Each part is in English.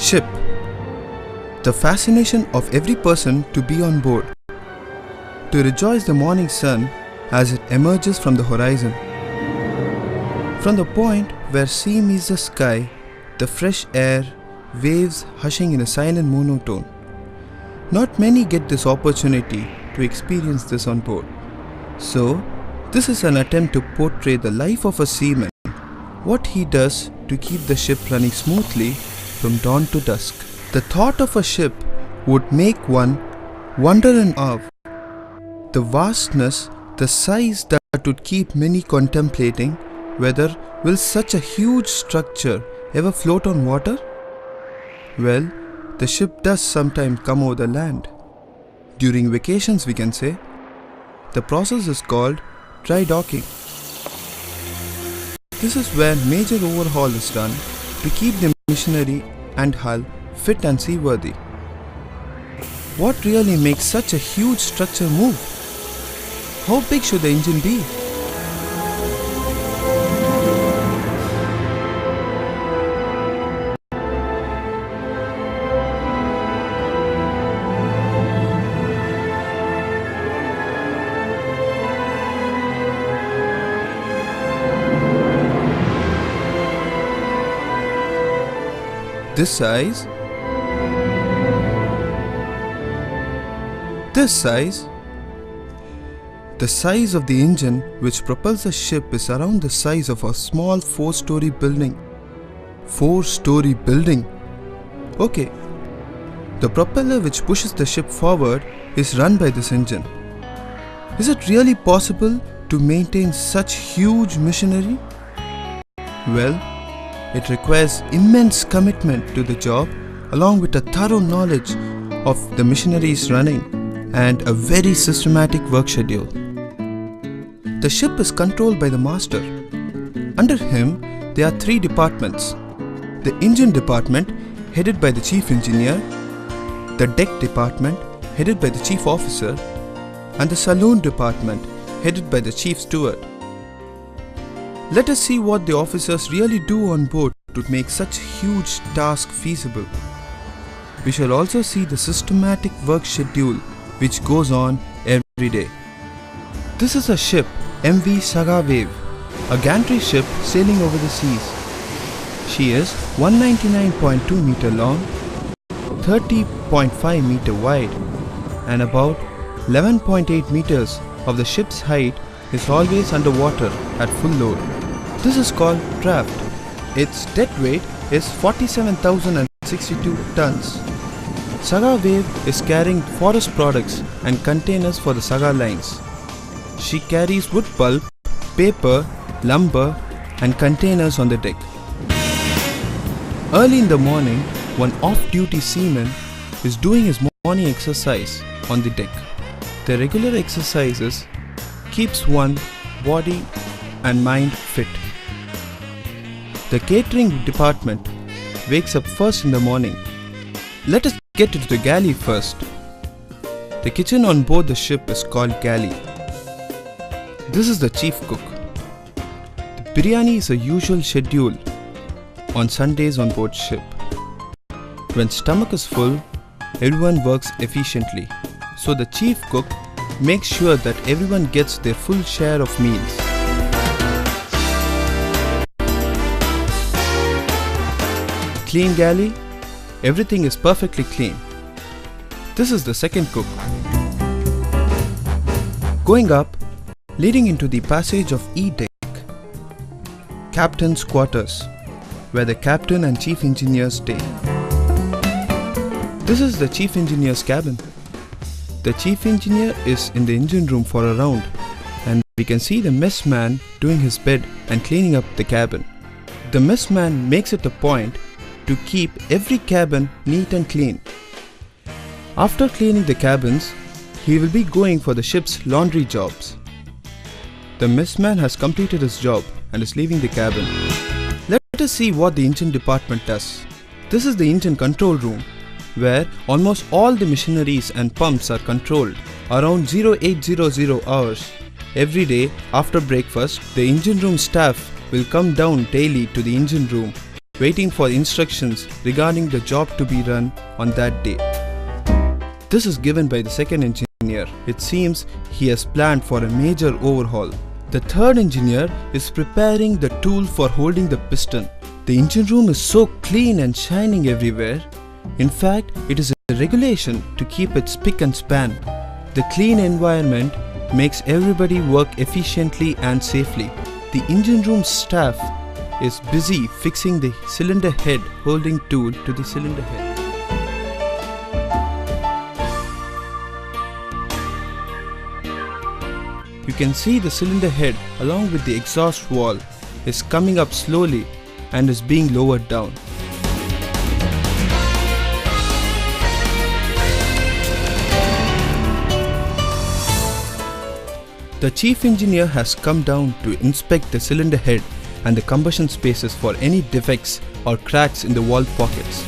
Ship. The fascination of every person to be on board, to rejoice the morning sun as it emerges from the horizon. From the point where sea meets the sky, the fresh air, waves hushing in a silent monotone. Not many get this opportunity to experience this on board. So, this is an attempt to portray the life of a seaman, what he does to keep the ship running smoothly from dawn to dusk. The thought of a ship would make one wonder in awe. The vastness, the size that would keep many contemplating whether will such a huge structure ever float on water? Well, the ship does sometimes come over the land. During vacations, we can say. The process is called dry docking. This is where major overhaul is done to keep the machinery and hull fit and seaworthy. What really makes such a huge structure move? How big should the engine be? This size, this size. The size of the engine which propels a ship is around the size of a small 4-story building. 4-story building? Okay. The propeller which pushes the ship forward is run by this engine. Is it really possible to maintain such huge machinery? Well, it requires immense commitment to the job along with a thorough knowledge of the machinery's running and a very systematic work schedule. The ship is controlled by the master. Under him, there are 3 departments. The engine department, headed by the chief engineer, the deck department, headed by the chief officer, and the saloon department, headed by the chief steward. Let us see what the officers really do on board to make such huge task feasible. We shall also see the systematic work schedule which goes on every day. This is a ship, MV Saga Wave, a gantry ship sailing over the seas. She is 199.2 meter long, 30.5 meter wide, and about 11.8 meters of the ship's height is always underwater at full load. This is called draft. Its dead weight is 47,062 tons. Saga Wave is carrying forest products and containers for the Saga lines. She carries wood pulp, paper, lumber and containers on the deck. Early in the morning, one off-duty seaman is doing his morning exercise on the deck. The regular exercises keeps one body and mind fit. The catering department wakes up first in the morning. Let us get into the galley first. The kitchen on board the ship is called galley. This is the chief cook. The biryani is a usual schedule on Sundays on board ship. When stomach is full, everyone works efficiently. So the chief cook makes sure that everyone gets their full share of meals. Clean galley, everything is perfectly clean. This is the second cook. Going up, leading into the passage of E-deck, captain's quarters, where the captain and chief engineers stay. This is the chief engineer's cabin. The chief engineer is in the engine room for a round, and we can see the mess man doing his bed and cleaning up the cabin. The mess man makes it a point to keep every cabin neat and clean. After cleaning the cabins, he will be going for the ship's laundry jobs. The mess man has completed his job and is leaving the cabin. Let us see what the engine department does. This is the engine control room, where almost all the machineries and pumps are controlled. Around 0800 hours every day after breakfast, the engine room staff will come down daily to the engine room waiting for instructions regarding the job to be run on that day. This is given by the second engineer. It seems he has planned for a major overhaul. The third engineer is preparing the tool for holding the piston. The engine room is so clean and shining everywhere. In fact, it is a regulation to keep it spick and span. The clean environment makes everybody work efficiently and safely. The engine room staff is busy fixing the cylinder head holding tool to the cylinder head. You can see the cylinder head along with the exhaust wall is coming up slowly and is being lowered down. The chief engineer has come down to inspect the cylinder head and the combustion spaces for any defects or cracks in the wall pockets.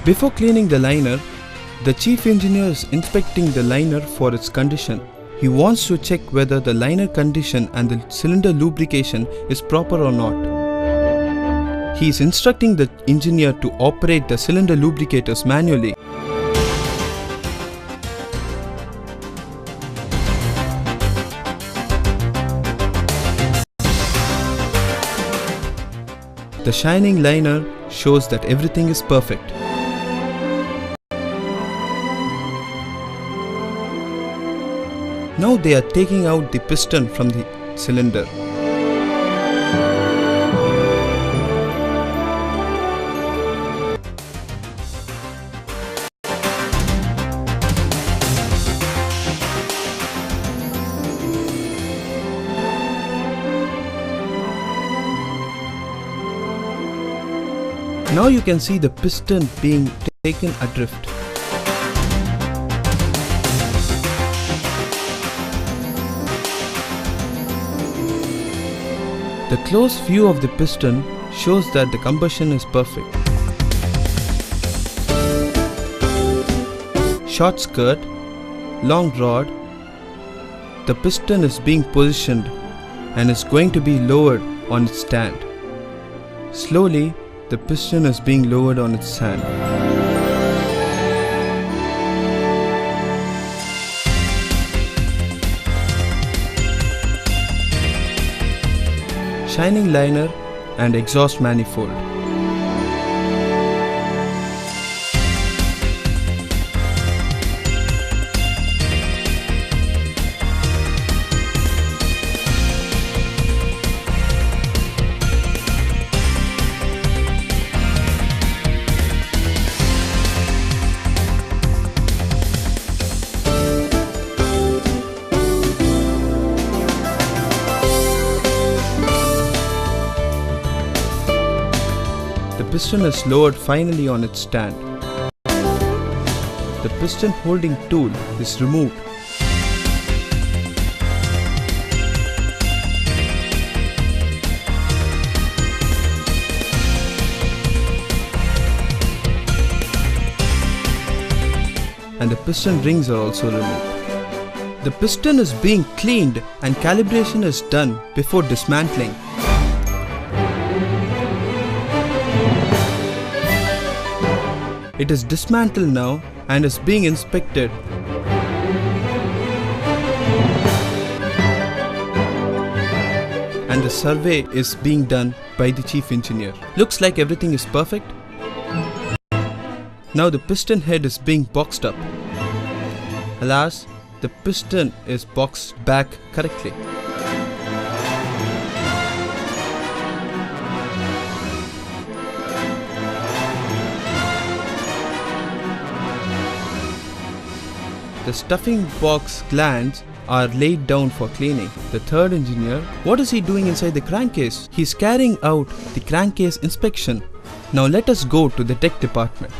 Before cleaning the liner, the chief engineer is inspecting the liner for its condition. He wants to check whether the liner condition and the cylinder lubrication is proper or not. He is instructing the engineer to operate the cylinder lubricators manually. The shining liner shows that everything is perfect. Now they are taking out the piston from the cylinder. Now you can see the piston being taken adrift. The close view of the piston shows that the combustion is perfect. Short skirt, long rod. The piston is being positioned and is going to be lowered on its stand. Slowly, the piston is being lowered on its stand. Shining liner and exhaust manifold. The piston is lowered finally on its stand. The piston holding tool is removed. And the piston rings are also removed. The piston is being cleaned and calibration is done before dismantling. It is dismantled now and is being inspected. And the survey is being done by the chief engineer. Looks like everything is perfect. Now the piston head is being boxed up. Alas, the piston is boxed back correctly. The stuffing box glands are laid down for cleaning. The third engineer, what is he doing inside the crankcase? He's carrying out the crankcase inspection. Now let us go to the deck department.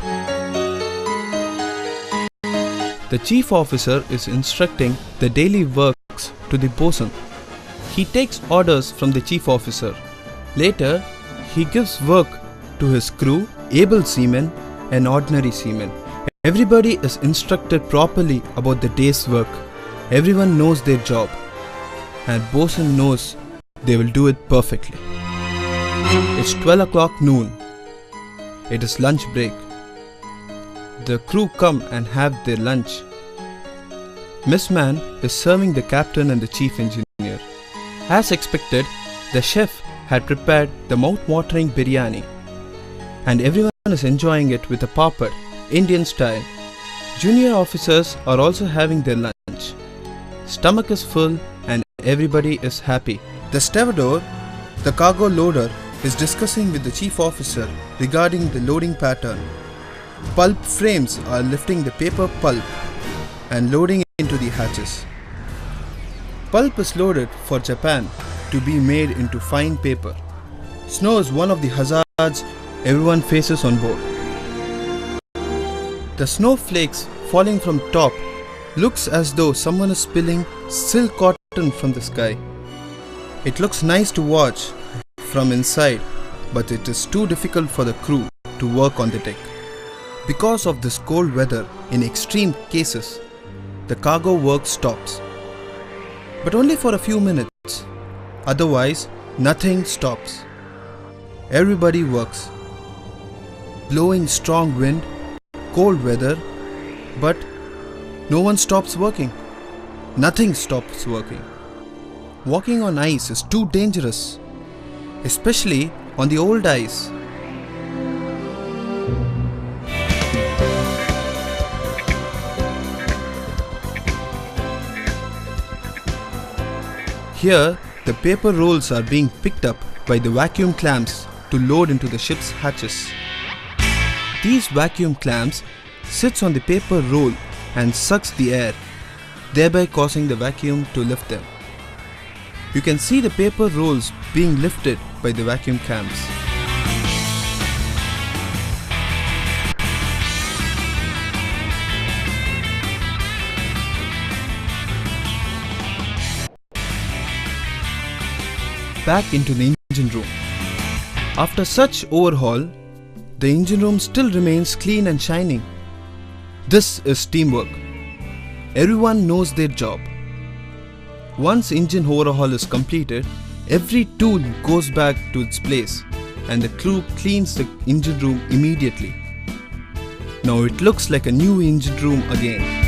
The chief officer is instructing the daily works to the bosun. He takes orders from the chief officer. Later, he gives work to his crew, able seamen and ordinary seamen. Everybody is instructed properly about the day's work. Everyone knows their job, and bosun knows they will do it perfectly. It's 12 o'clock noon. It is lunch break. The crew come and have their lunch. Miss Man is serving the captain and the chief engineer. As expected, the chef had prepared the mouth-watering biryani, and everyone is enjoying it with a papad, Indian style. Junior officers are also having their lunch. Stomach is full and everybody is happy. The stevedore, the cargo loader, is discussing with the chief officer regarding the loading pattern. Pulp frames are lifting the paper pulp and loading it into the hatches. Pulp is loaded for Japan to be made into fine paper. Snow is one of the hazards everyone faces on board. The snowflakes falling from top looks as though someone is spilling silk cotton from the sky. It looks nice to watch from inside, but it is too difficult for the crew to work on the deck. Because of this cold weather, in extreme cases, the cargo work stops. But only for a few minutes. Otherwise, nothing stops. Everybody works. Blowing strong wind, cold weather, but no one stops working. Nothing stops working. Walking on ice is too dangerous, especially on the old ice. Here, the paper rolls are being picked up by the vacuum clamps to load into the ship's hatches. These vacuum clamps sits on the paper roll and sucks the air, thereby causing the vacuum to lift them. You can see the paper rolls being lifted by the vacuum clamps. Back into the engine room. After such overhaul, the engine room still remains clean and shining. This is teamwork. Everyone knows their job. Once engine overhaul is completed, every tool goes back to its place and the crew cleans the engine room immediately. Now it looks like a new engine room again.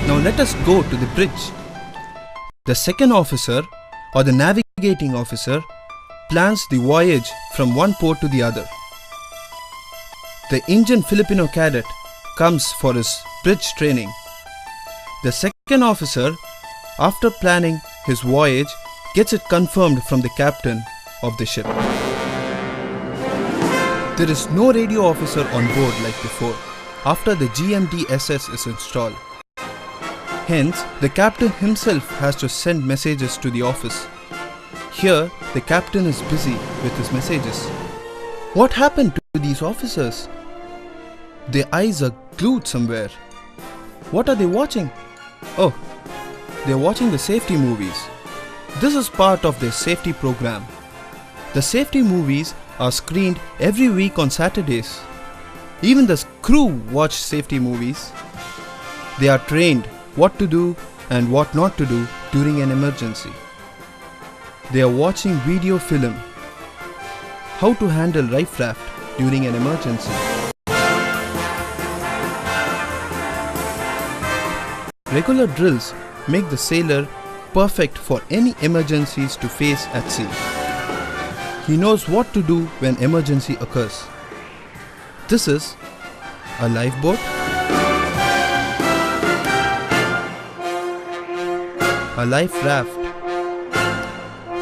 Now let us go to the bridge. The second officer or the navigating officer plans the voyage from one port to the other. The Indian Filipino cadet comes for his bridge training. The second officer, after planning his voyage, gets it confirmed from the captain of the ship. There is no radio officer on board like before after the GMDSS is installed. Hence, the captain himself has to send messages to the office. Here, the captain is busy with his messages. What happened to these officers? Their eyes are glued somewhere. What are they watching? Oh, they are watching the safety movies. This is part of their safety program. The safety movies are screened every week on Saturdays. Even the crew watch safety movies. They are trained what to do and what not to do during an emergency. They are watching video film, how to handle life raft during an emergency. Regular drills make the sailor perfect for any emergencies to face at sea. He knows what to do when emergency occurs. This is a lifeboat, a life raft,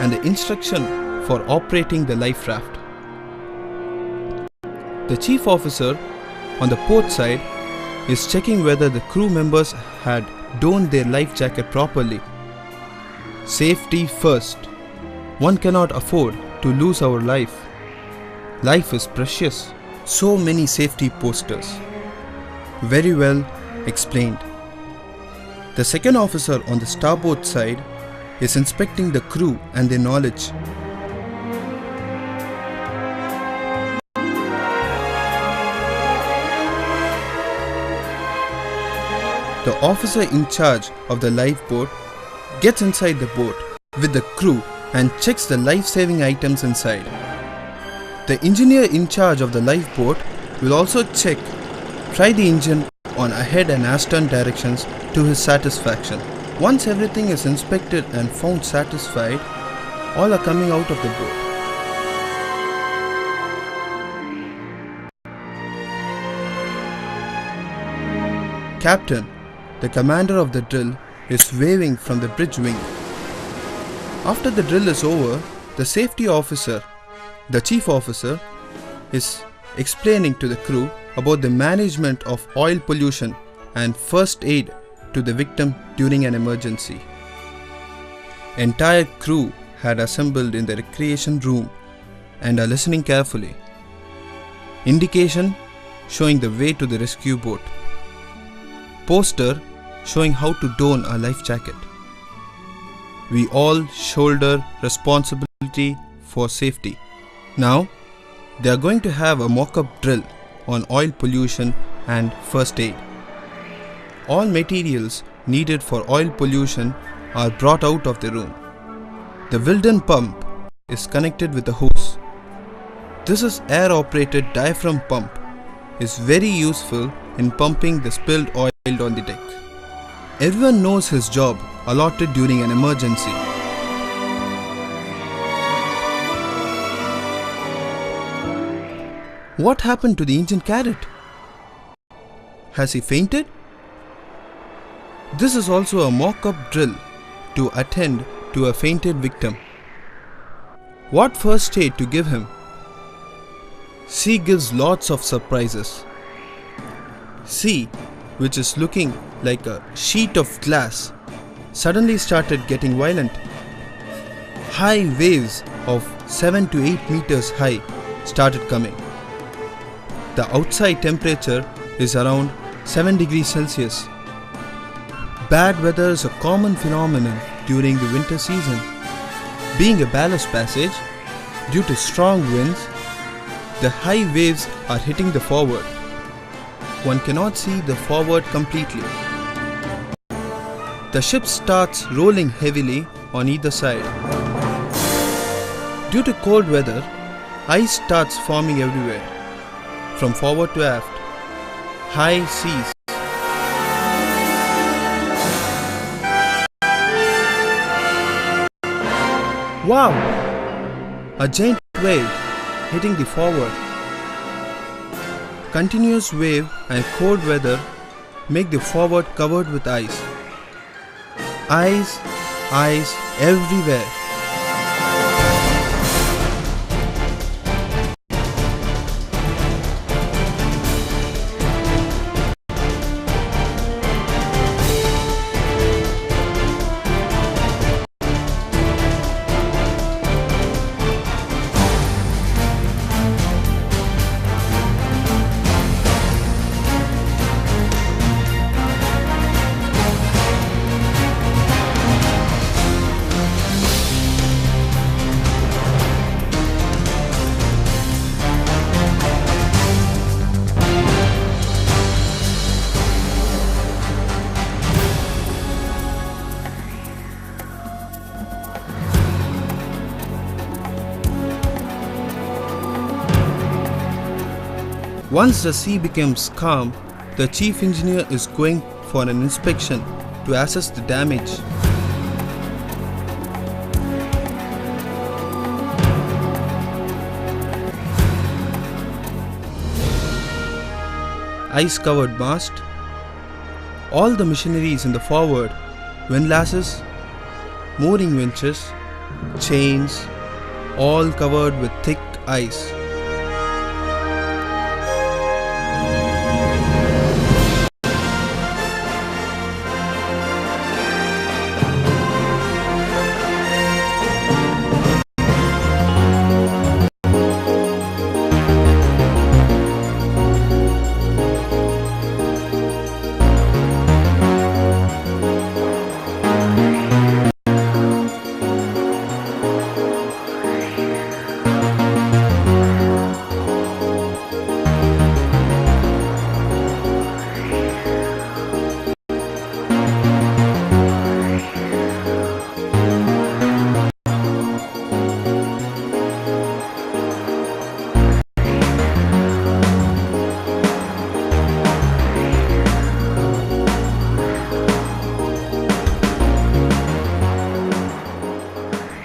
and the instruction for operating the life raft. The chief officer on the port side is checking whether the crew members had donned their life jacket properly. Safety first. One cannot afford to lose our life. Life is precious. So many safety posters. Very well explained. The second officer on the starboard side is inspecting the crew and their knowledge. The officer in charge of the lifeboat gets inside the boat with the crew and checks the life-saving items inside. The engineer in charge of the lifeboat will also try the engine on ahead and astern directions to his satisfaction. Once everything is inspected and found satisfied, all are coming out of the boat. Captain, the commander of the drill, is waving from the bridge wing. After the drill is over, the safety officer, the chief officer, is explaining to the crew about the management of oil pollution and first aid to the victim during an emergency. Entire crew had assembled in the recreation room and are listening carefully. Indication showing the way to the rescue boat. Poster showing how to don a life jacket. We all shoulder responsibility for safety. Now, they are going to have a mock-up drill on oil pollution and first aid. All materials needed for oil pollution are brought out of the room. The Wilden pump is connected with the hose. This is air-operated diaphragm pump. Is very useful in pumping the spilled oil on the deck. Everyone knows his job allotted during an emergency. What happened to the engine cadet? Has he fainted? This is also a mock-up drill to attend to a fainted victim. What first aid to give him? Sea gives lots of surprises. Sea, which is looking like a sheet of glass, suddenly started getting violent. High waves of 7 to 8 meters high started coming. The outside temperature is around 7 degrees Celsius. Bad weather is a common phenomenon during the winter season. Being a ballast passage, due to strong winds, the high waves are hitting the forward. One cannot see the forward completely. The ship starts rolling heavily on either side. Due to cold weather, ice starts forming everywhere, from forward to aft. High seas. Wow! A giant wave hitting the forward. Continuous wave and cold weather make the forward covered with ice. Ice, ice everywhere. Once the sea becomes calm, the chief engineer is going for an inspection to assess the damage. Ice-covered mast, all the machineries in the forward, windlasses, mooring winches, chains, all covered with thick ice.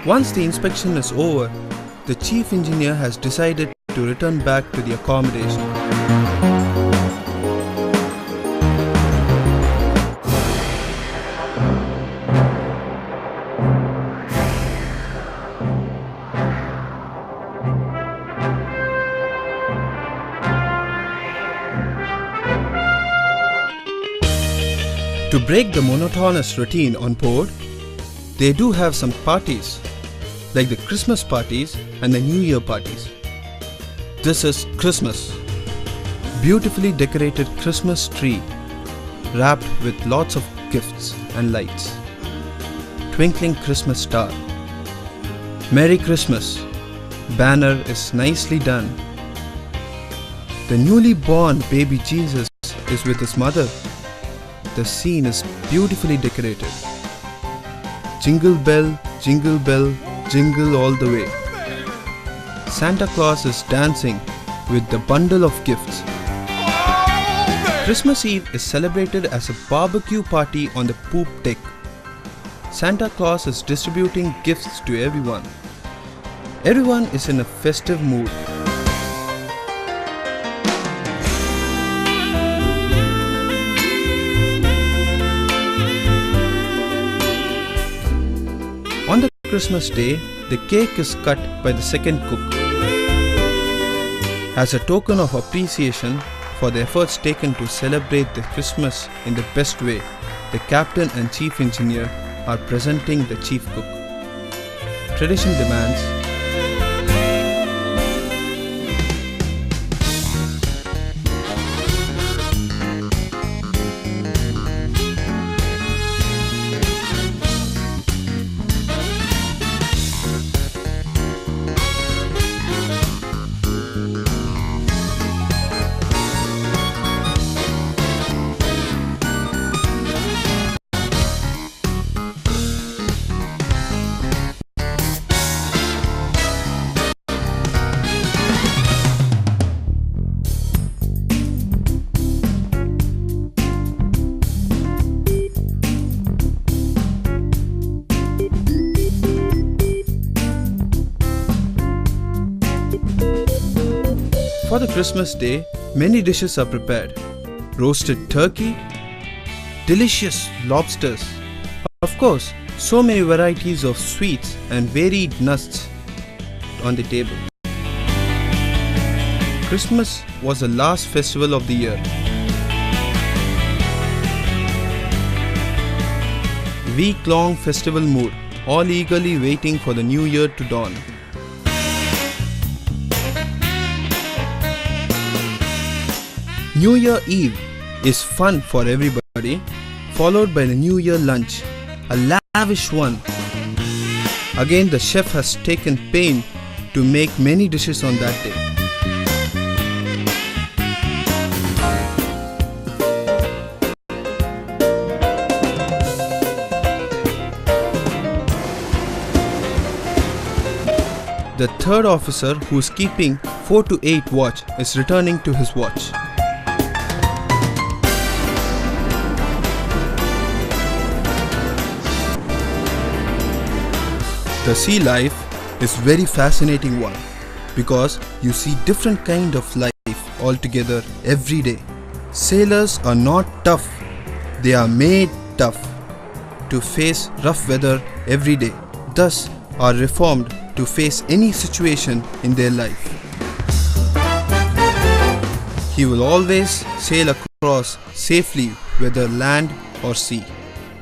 Once the inspection is over, the chief engineer has decided to return back to the accommodation. To break the monotonous routine on board, they do have some parties, like the Christmas parties and the New Year parties. This is Christmas. Beautifully decorated Christmas tree, wrapped with lots of gifts and lights. Twinkling Christmas star. Merry Christmas. Banner is nicely done. The newly born baby Jesus is with his mother. The scene is beautifully decorated. Jingle bell, jingle all the way. Santa Claus is dancing with the bundle of gifts. Christmas Eve is celebrated as a barbecue party on the poop deck. Santa Claus is distributing gifts to everyone. Everyone is in a festive mood. On the Christmas day, the cake is cut by the second cook. As a token of appreciation for the efforts taken to celebrate the Christmas in the best way, the captain and chief engineer are presenting the chief cook. Tradition demands For the Christmas day, many dishes are prepared. Roasted turkey, delicious lobsters, of course, so many varieties of sweets and varied nuts on the table. Christmas was the last festival of the year. Week-long festival mood, all eagerly waiting for the new year to dawn. New Year Eve is fun for everybody, followed by the New Year lunch, a lavish one. Again, the chef has taken pain to make many dishes on that day. The third officer, who is keeping 4 to 8 watch, is returning to his watch. The sea life is very fascinating one, because you see different kind of life altogether every day. Sailors are not tough, they are made tough to face rough weather every day. Thus, are reformed to face any situation in their life. He will always sail across safely, whether land or sea.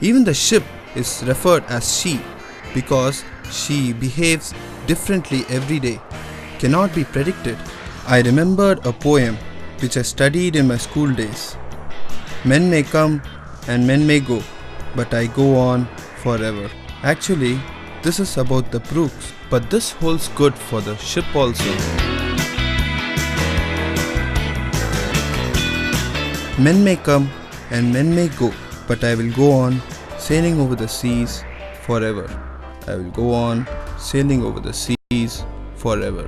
Even the ship is referred as she because she behaves differently every day, cannot be predicted. I remembered a poem which I studied in my school days. Men may come and men may go, but I go on forever. Actually, this is about the brooks, but this holds good for the ship also. Men may come and men may go, but I will go on sailing over the seas forever. I will go on sailing over the seas forever.